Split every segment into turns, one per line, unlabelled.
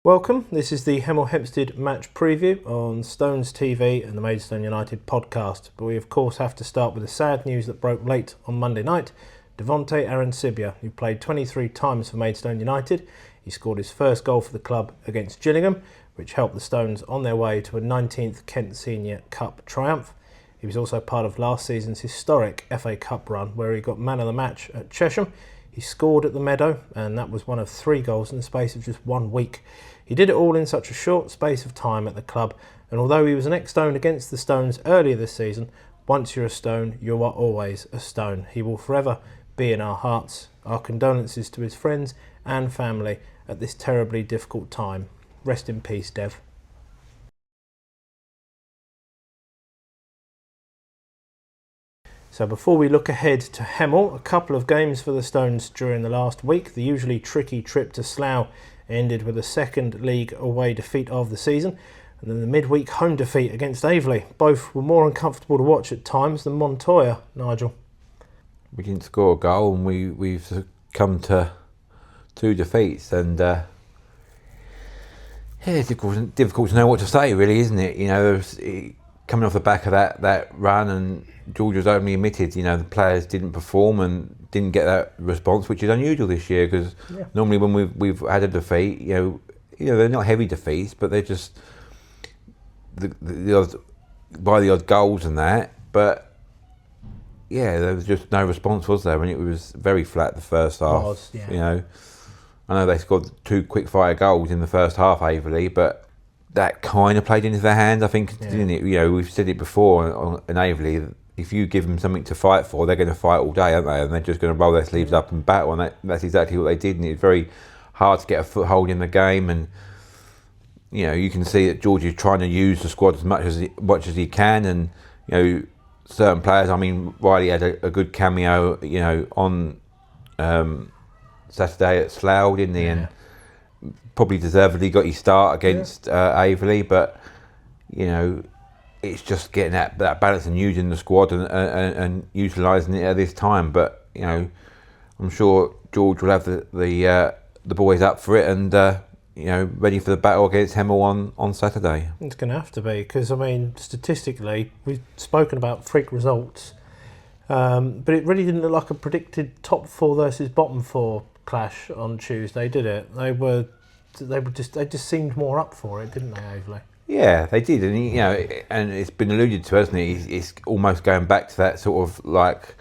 Welcome, this is the Hemel Hempstead match preview on Stones TV and the Maidstone United podcast. But we of course have to start with the sad news that broke late on Monday night. Devonte Arancibia, who played 23 times for Maidstone United, he scored his first goal for the club against Gillingham, which helped the Stones on their way to a 19th Kent Senior Cup triumph. He was also part of last season's historic FA Cup run, where he got man of the match at Chesham. He scored at the Meadow, and that was one of 3 goals in the space of just 1 week. He did it all in such a short space of time at the club, and although he was an ex-Stone against the Stones earlier this season, once you're a Stone, you are always a Stone. He will forever be in our hearts. Our condolences to his friends and family at this terribly difficult time. Rest in peace, Dev. So before we look ahead to Hemel, a couple of games for the Stones during the last week. The usually tricky trip to Slough ended with a second league away defeat of the season, and then the midweek home defeat against Aveley. Both were more uncomfortable to watch at times than Montoya, Nigel.
We didn't score a goal, and we've come to 2 defeats, and it's difficult to know what to say, really, isn't it? You know, coming off the back of that run, and George has openly admitted, you know, the players didn't perform and didn't get that response, which is unusual this year, because normally when we've had a defeat, you know they're not heavy defeats, but they're just the odd goals and that. But yeah, there was just no response, was there? And it was very flat the first half. You know, I know they scored 2 quick fire goals in the first half, Aveley, but that kind of played into their hand, I think, didn't it? You know, we've said it before in Aveley. If you give them something to fight for, they're going to fight all day, aren't they? And they're just going to roll their sleeves up and battle. And that's exactly what they did. And it's very hard to get a foothold in the game. And you know, you can see that George is trying to use the squad as much as he can. And you know, certain players. I mean, Riley had a good cameo, you know, on Saturday at Slough, didn't he? And probably deservedly got his start against Aveley. But you know, it's just getting that balance and using the squad and utilising it at this time. But you know, I'm sure George will have the boys up for it and you know, ready for the battle against Hemel on Saturday.
It's going to have to be, because I mean, statistically, we've spoken about freak results, but it really didn't look like a predicted top 4 versus bottom 4 clash on Tuesday, did it? They just seemed more up for it, didn't they, Aveley?
Yeah, they did, and you know, and it's been alluded to, hasn't it? It's almost going back to that sort of like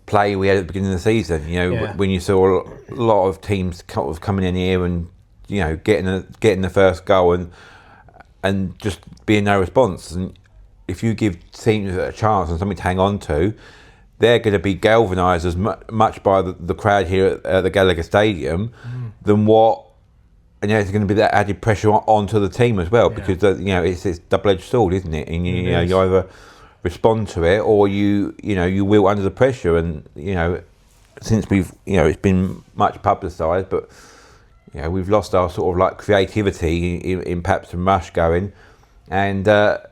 play we had at the beginning of the season. You know, when you saw a lot of teams kind of coming in here and you know getting the first goal and just being no response. And if you give teams a chance and something to hang on to, they're going to be galvanised as much by the crowd here at the Gallagher Stadium than what. And yeah, there's going to be that added pressure onto the team as well, because you know it's double-edged sword, isn't it? And you know you either respond to it or you wilt under the pressure. And you know, since it's been much publicised, but you know we've lost our sort of like creativity in perhaps and rush going, and the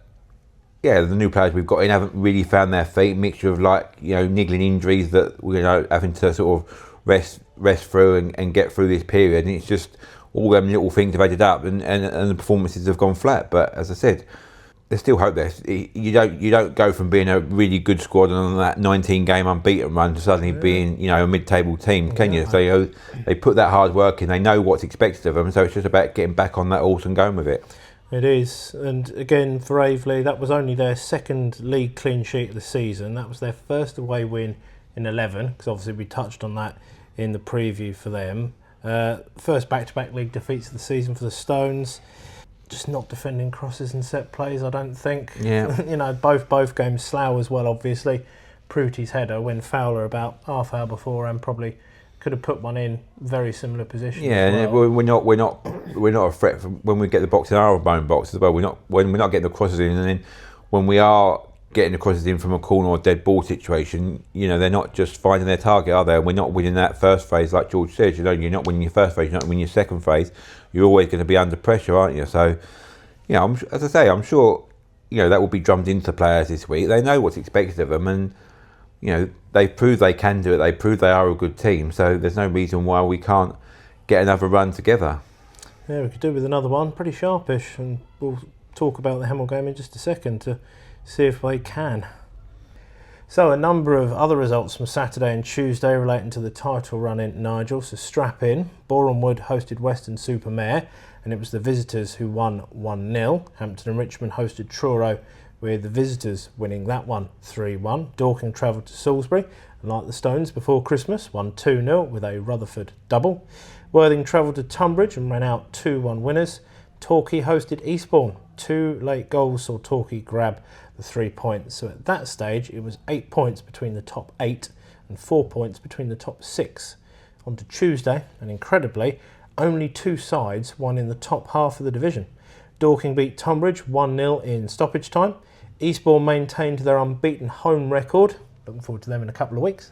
new players we've got in haven't really found their feet. Mixture of like niggling injuries that we're having to sort of rest through and get through this period, and it's just. All them little things have added up, and the performances have gone flat. But as I said, there's still hope there. You don't go from being a really good squad and on that 19-game unbeaten run to suddenly being a mid-table team, can you? So they put that hard work in. They know what's expected of them. So it's just about getting back on that horse and going with it.
It is, and again for Aveley, that was only their 2nd league clean sheet of the season. That was their first away win in 11, because obviously we touched on that in the preview for them. First back-to-back league defeats of the season for the Stones. Just not defending crosses and set plays, I don't think. Yeah. both games. Slough as well, obviously. Proved his header when Fowler about half hour before and probably could have put one in very similar position.
Yeah, well. we're not a threat when we get the box in our own box as well. We're not getting the crosses in, and then when we are getting the crosses in from a corner or dead ball situation, they're not just finding their target, are they? We're not winning that first phase, like George says. You're not winning your first phase, you're not winning your second phase. You're always going to be under pressure, aren't you? So, as I say, I'm sure that will be drummed into players this week. They know what's expected of them, and they've proved they can do it. They proved they are a good team. So there's no reason why we can't get another run together.
Yeah, we could do with another one, pretty sharpish, and we'll talk about the Hemel game in just a second to see if they can. So a number of other results from Saturday and Tuesday relating to the title run in, Nigel. So strap in. Boreham Wood hosted Weston-super-Mare, and it was the visitors who won 1-0. Hampton and Richmond hosted Truro, with the visitors winning that one 3-1. Dorking travelled to Salisbury, and like the Stones before Christmas, won 2-0 with a Rutherford double. Worthing travelled to Tunbridge and ran out 2-1 winners. Torquay hosted Eastbourne. 2 late goals saw Torquay grab the 3 points. So at that stage, it was 8 points between the top 8 and 4 points between the top 6. On to Tuesday, and incredibly, only 2 sides won in the top half of the division. Dorking beat Tunbridge 1-0 in stoppage time. Eastbourne maintained their unbeaten home record. Looking forward to them in a couple of weeks.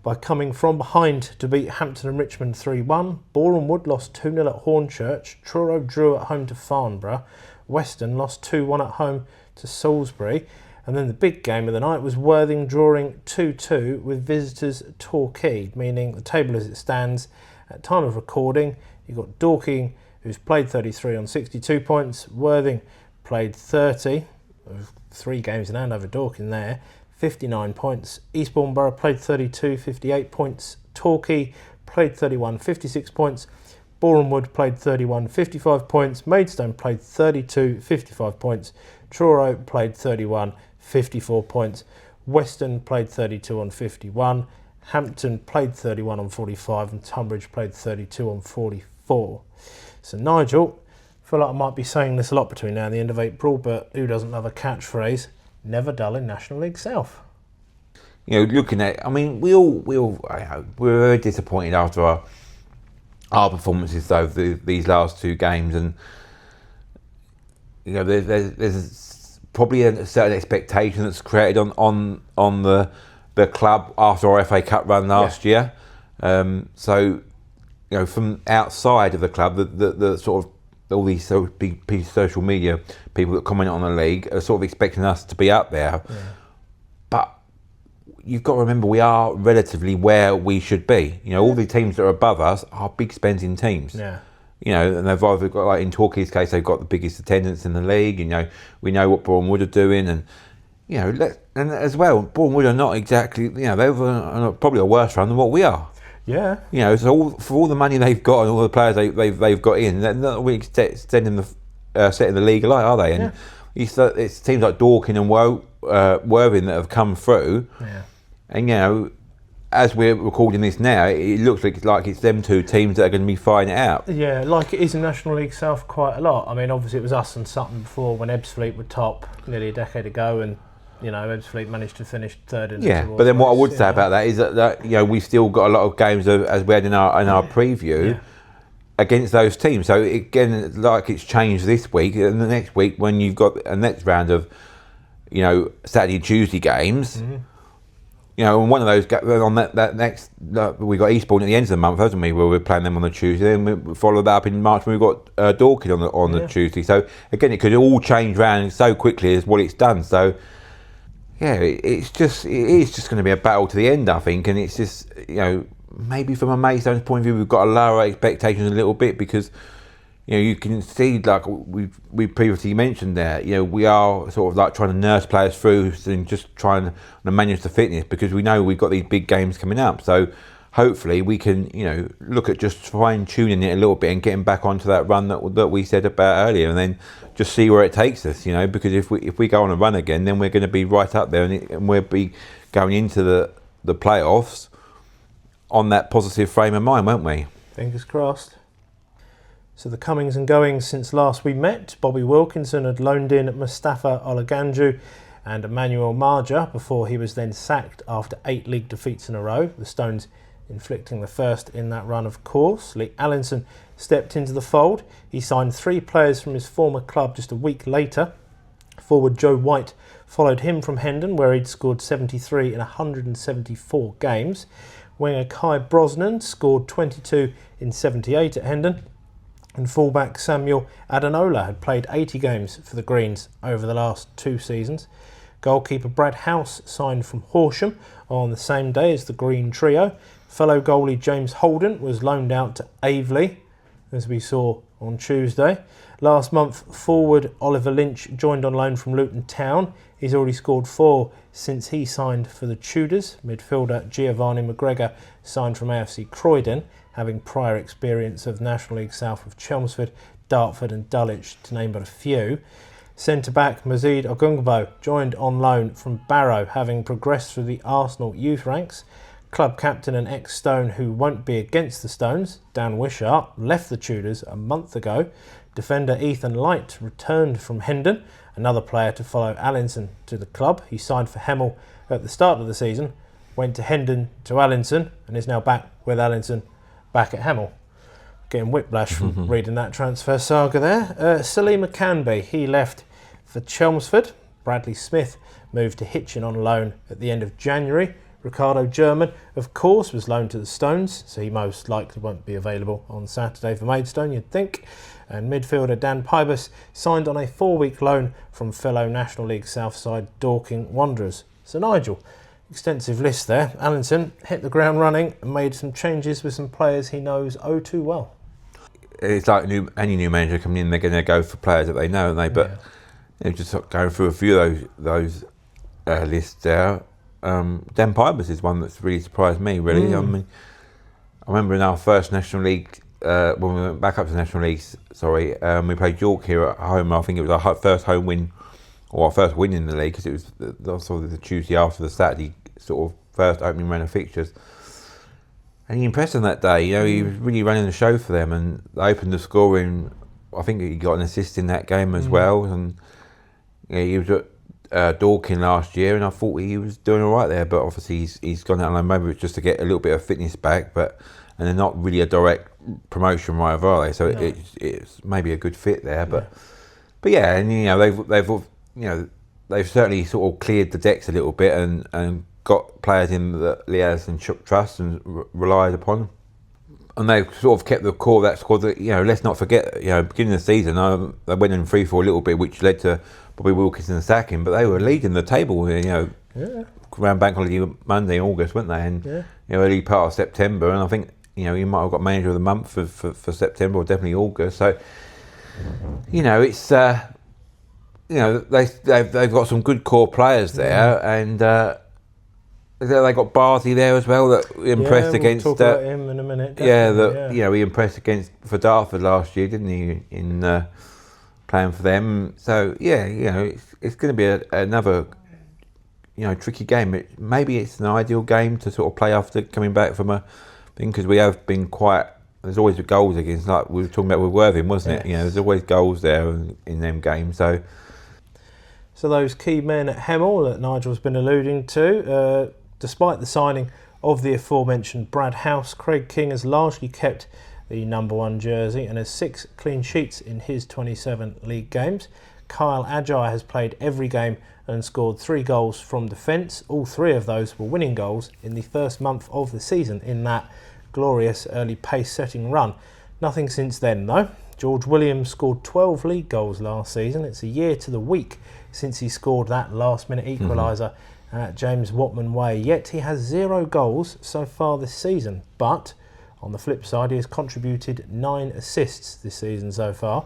By coming from behind to beat Hampton and Richmond 3-1. Boreham Wood lost 2-0 at Hornchurch. Truro drew at home to Farnborough. Weston lost 2-1 at home to Salisbury. And then the big game of the night was Worthing drawing 2-2 with visitors Torquay, meaning the table as it stands at time of recording, you've got Dorking, who's played 33 on 62 points. Worthing played 30, 3 games in hand over Dorking there, 59 points. Eastbourne Borough played 32, 58 points. Torquay played 31, 56 points. Boreham Wood played 31, 55 points. Maidstone played 32, 55 points. Truro played 31, 54 points. Weston played 32 on 51. Hampton played 31 on 45, and Tunbridge played 32 on 44. So Nigel, I feel like I might be saying this a lot between now and the end of April, but who doesn't love a catchphrase? Never dull in National League South.
You know, looking at, I mean, we're very disappointed after our performances though these last 2 games, and you know, there's probably a certain expectation that's created on the club after our FA Cup run last year. So, you know, from outside of the club, the sort of all these sort of big piece of social media people that comment on the league are sort of expecting us to be up there. Yeah. But you've got to remember, we are relatively where we should be. You know, all the teams that are above us are big spending teams. Yeah. You know, and they've either got, like in Torquay's case, they've got the biggest attendance in the league. You know, we know what Boreham Wood are doing, and you know, and as well, Boreham Wood are not exactly, you know, they're probably a worse run than what we are. Yeah. You know, so for all the money they've got and all the players they've got in, they're not really setting the league alight, are they? And it's teams like Dorking and Worthing that have come through. Yeah. And you know, as we're recording this now, it looks like it's them 2 teams that are going to be fighting it out. Yeah, like it is in National League South quite a lot. I mean, obviously it was us and Sutton before when Ebbsfleet were top nearly a decade ago, and you know, Ebbsfleet managed to finish 3rd in the towards. But then what I would say about that is that you know, we've still got a lot of games as we had in our preview against those teams. So again, like it's changed this week, and the next week when you've got a next round of, you know, Saturday and Tuesday games. Mm-hmm. You know, and one of those on that next, we got Eastbourne at the end of the month, hasn't we? Where we're playing them on the Tuesday, and we followed that up in March when we got Dorking on the Tuesday. So again, it could all change around so quickly as what it's done. So yeah, it is just going to be a battle to the end, I think. And it's just, you know, maybe from a Maidstone's point of view, we've got to lower expectations a little bit, because you know, you can see, like we previously mentioned there, you know, we are sort of like trying to nurse players through and just trying to manage the fitness, because we know we've got these big games coming up. So hopefully we can, you know, look at just fine-tuning it a little bit and getting back onto that run that we said about earlier, and then just see where it takes us, you know, because if we go on a run again, then we're going to be right up there, and we'll be going into the playoffs on that positive frame of mind, won't we?
Fingers crossed. So the comings and goings since last we met: Bobby Wilkinson had loaned in Mustafa Olaganju and Emmanuel Marja before he was then sacked after 8 league defeats in a row. The Stones inflicting the first in that run, of course. Lee Allinson stepped into the fold. He signed 3 players from his former club just a week later. Forward Joe White followed him from Hendon, where he'd scored 73 in 174 games. Winger Kai Brosnan scored 22 in 78 at Hendon. And fullback Samuel Adenola had played 80 games for the Greens over the last 2 seasons. Goalkeeper Brad House signed from Horsham on the same day as the Green trio. Fellow goalie James Holden was loaned out to Aveley. as we saw on Tuesday. Last month, forward Oliver Lynch joined on loan from Luton Town. He's already scored 4 since he signed for the Tudors. Midfielder Giovanni McGregor signed from AFC Croydon, having prior experience of National League South of Chelmsford, Dartford and Dulwich, to name but a few. Centre-back Mazid Ogungbo joined on loan from Barrow, having progressed through the Arsenal youth ranks. Club captain and ex-Stone who won't be against the Stones, Dan Wishart, left the Tudors a month ago. Defender Ethan Light returned from Hendon, another player to follow Allinson to the club. He signed for Hemel at the start of the season, went to Hendon to Allinson and is now back with Allinson back at Hemel. Getting whiplash from reading that transfer saga there. Salim Akanbi, he left for Chelmsford. Bradley Smith moved to Hitchin on loan at the end of January. Ricardo German, of course, was loaned to the Stones, so he most likely won't be available on Saturday for Maidstone, you'd think. And midfielder Dan Pybus signed on a 4-week loan from fellow National League South side Dorking Wanderers. So Nigel, extensive list there. Allinson hit the ground running and made some changes with some players he knows oh too well.
It's like any new manager coming in, they're going to go for players that they know, aren't they? But just going through a few of those lists there. Dan Pybus is one that's really surprised me, really. I mean, I remember in our first National League, when we went back up to National League, we played York here at home. I think it was our first home win, or our first win in the league, because it was sort of the Tuesday after the Saturday sort of first opening round of fixtures. And he impressed on that day. He was really running the show for them, and they opened the scoring. I think he got an assist in that game as well, and he was at Dorking last year, and I thought he was doing all right there. But obviously he's gone out on loan. Maybe it's just to get a little bit of fitness back, and they're not really a direct promotion rival, are they? So no. It's maybe a good fit there. But yeah, and they've certainly sort of cleared the decks a little bit and got players in that Liaz and trust and relied upon. And they've sort of kept the core of that squad. That, let's not forget, beginning of the season, they went in free for a little bit, which led to Bobby Wilkinson sacking. But they were leading the table, around Bank Holiday Monday, August, weren't they? And early part of September. And I think you might have got manager of the month for September, or definitely August. So it's they've got some good core players there, and. They got Barty there as well that impressed against.
We'll talk about him in a minute.
He impressed for Dartford last year, didn't he? In playing for them, so it's going to be another tricky game. Maybe it's an ideal game to sort of play after coming back from a thing, because we have been quite. There's always goals against, like we were talking about with Worthing, wasn't it? There's always goals there in them games. So
those key men at Hemel that Nigel's been alluding to. Despite the signing of the aforementioned Brad House, Craig King has largely kept the number 1 jersey and has 6 clean sheets in his 27 league games. Kyle Ajayi has played every game and scored 3 goals from defence. All 3 of those were winning goals in the first month of the season in that glorious early pace-setting run. Nothing since then, though. George Williams scored 12 league goals last season. It's a year to the week since he scored that last-minute equaliser at James Watman Way, yet he has 0 goals so far this season. But on the flip side, he has contributed 9 assists this season so far.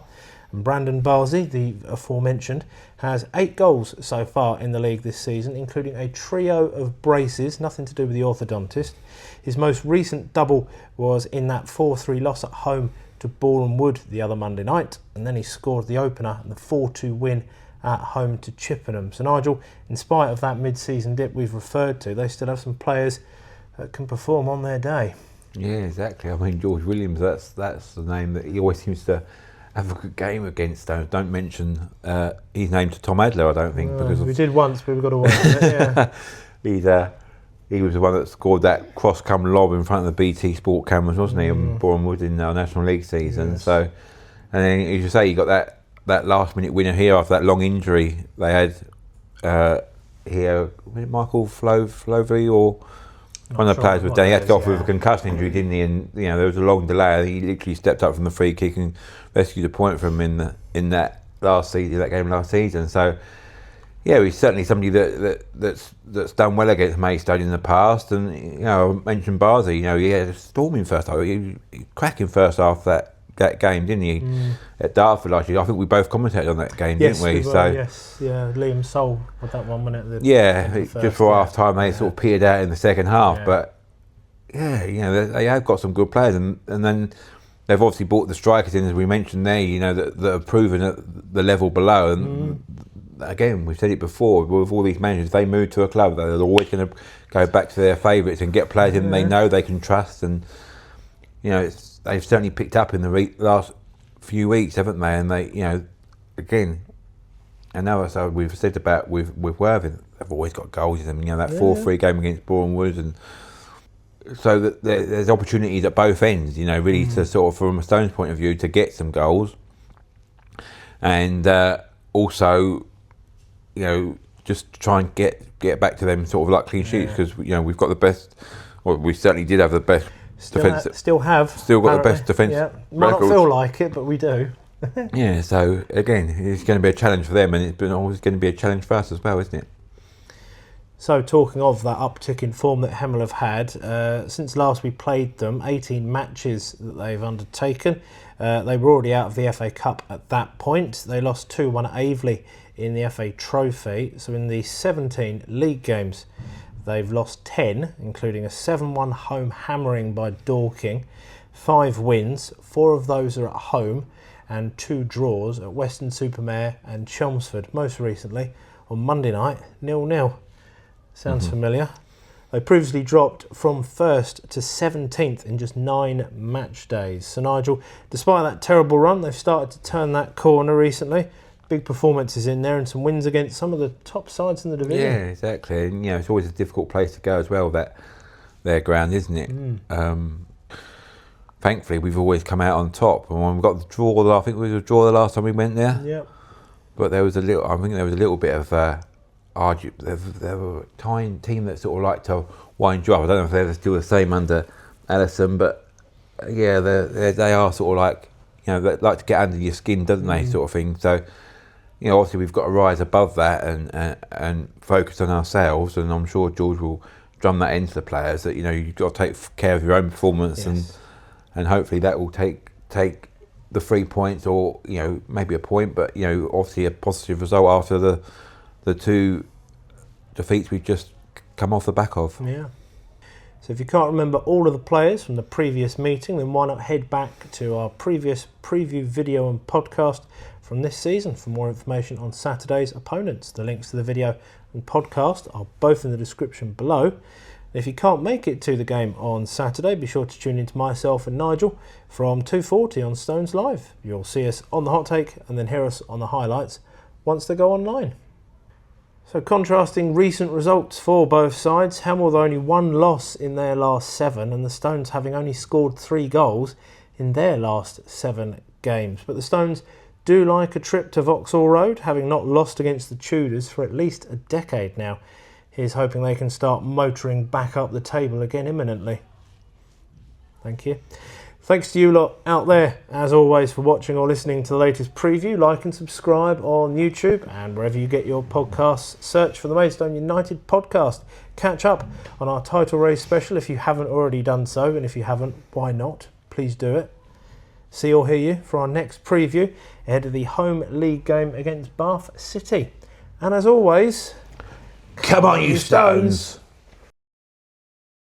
And Brandon Barzi, the aforementioned, has 8 goals so far in the league this season, including a trio of braces, nothing to do with the orthodontist. His most recent double was in that 4-3 loss at home to Boreham Wood the other Monday night, and then he scored the opener in the 4-2 win at home to Chippenham. So Nigel, in spite of that mid-season dip we've referred to, they still have some players that can perform on their day.
Yeah, exactly. I mean, George Williams, that's the name that he always seems to have a good game against. Don't mention his name to Tom Adler, I don't think. Because
we did once, but we've got to wait.
He was the one that scored that cross-come lob in front of the BT Sport cameras, wasn't he, on Boreham Wood in our National League season. Yes. So, and then, as you say, you got that last-minute winner here after that long injury they had here. Was it Michael Flovey or one of the players was down? He had to go off with a concussion injury, didn't he? And there was a long delay. He literally stepped up from the free kick and rescued a point from him in that game last season. So yeah, he's certainly somebody that's done well against Maidstone in the past. And I mentioned Barzi. He had a storming first half. He cracking first half that that game, didn't he? At Dartford last year. I think we both commentated on that game,
yes,
didn't we?
Yes, yeah. Liam Soul with that one, wasn't it?
Just before half time, they sort of petered out in the second half. But yeah, they have got some good players, and then they've obviously brought the strikers in, as we mentioned there. That have proven at the level below. And again, we've said it before. With all these managers, they move to a club, they're always going to go back to their favourites and get players in they know they can trust. And they've certainly picked up in the last few weeks, haven't they? And they, again, and now so we've said about with Worthing, they've always got goals in them. That 4-3 game against Boreham Wood, and so that there's opportunities at both ends. Really to sort of, from a Stones point of view, to get some goals, and also, just try and get back to them sort of like clean sheets, because we've got the best. Well, we certainly did have the best. Still got the best defence. Yeah.
Might not feel like it, but we do.
Yeah, so again, it's going to be a challenge for them, and it's always going to be a challenge for us as well, isn't it?
So, talking of that uptick in form that Hemel have had, since last we played them, 18 matches that they've undertaken. They were already out of the FA Cup at that point. They lost 2-1 at Aveley in the FA Trophy. So, in the 17 league games, they've lost 10, including a 7-1 home hammering by Dorking, 5 wins, 4 of those are at home, and 2 draws at Weston-super-Mare and Chelmsford, most recently on Monday night, 0-0. Sounds familiar. They previously dropped from 1st to 17th in just 9 match days. So Nigel, despite that terrible run, they've started to turn that corner recently. Big performances in there and some wins against some of the top sides in the division.
Yeah, exactly. And it's always a difficult place to go as well, their ground, isn't it? Thankfully, we've always come out on top. And when we got the draw, I think it was a draw the last time we went there.
Yeah.
But there was a little bit of argue. There were a tiny team that sort of like to wind you up. I don't know if they're still the same under Allison, but yeah, they are sort of like, they like to get under your skin, doesn't they, sort of thing. So, obviously we've got to rise above that and focus on ourselves. And I'm sure George will drum that into the players that you've got to take care of your own performance, and hopefully that will take the 3 points, or maybe a point, but obviously a positive result after the 2 defeats we've just come off the back of.
Yeah. So if you can't remember all of the players from the previous meeting, then why not head back to our previous preview video and podcast from this season for more information on Saturday's opponents. The links to the video and podcast are both in the description below. And if you can't make it to the game on Saturday, be sure to tune in to myself and Nigel from 2:40 on Stones Live. You'll see us on the hot take and then hear us on the highlights once they go online. So contrasting recent results for both sides, Hemel with only 1 loss in their last 7, and the Stones having only scored 3 goals in their last 7 games. But the Stones do like a trip to Vauxhall Road, having not lost against the Tudors for at least a decade now. Here's hoping they can start motoring back up the table again imminently. Thank you. Thanks to you lot out there, as always, for watching or listening to the latest preview. Like and subscribe on YouTube and wherever you get your podcasts. Search for the Maidstone United podcast. Catch up on our title race special if you haven't already done so, and if you haven't, why not? Please do it. See or hear you for our next preview ahead of the home league game against Bath City. And as always,
come on you Stones!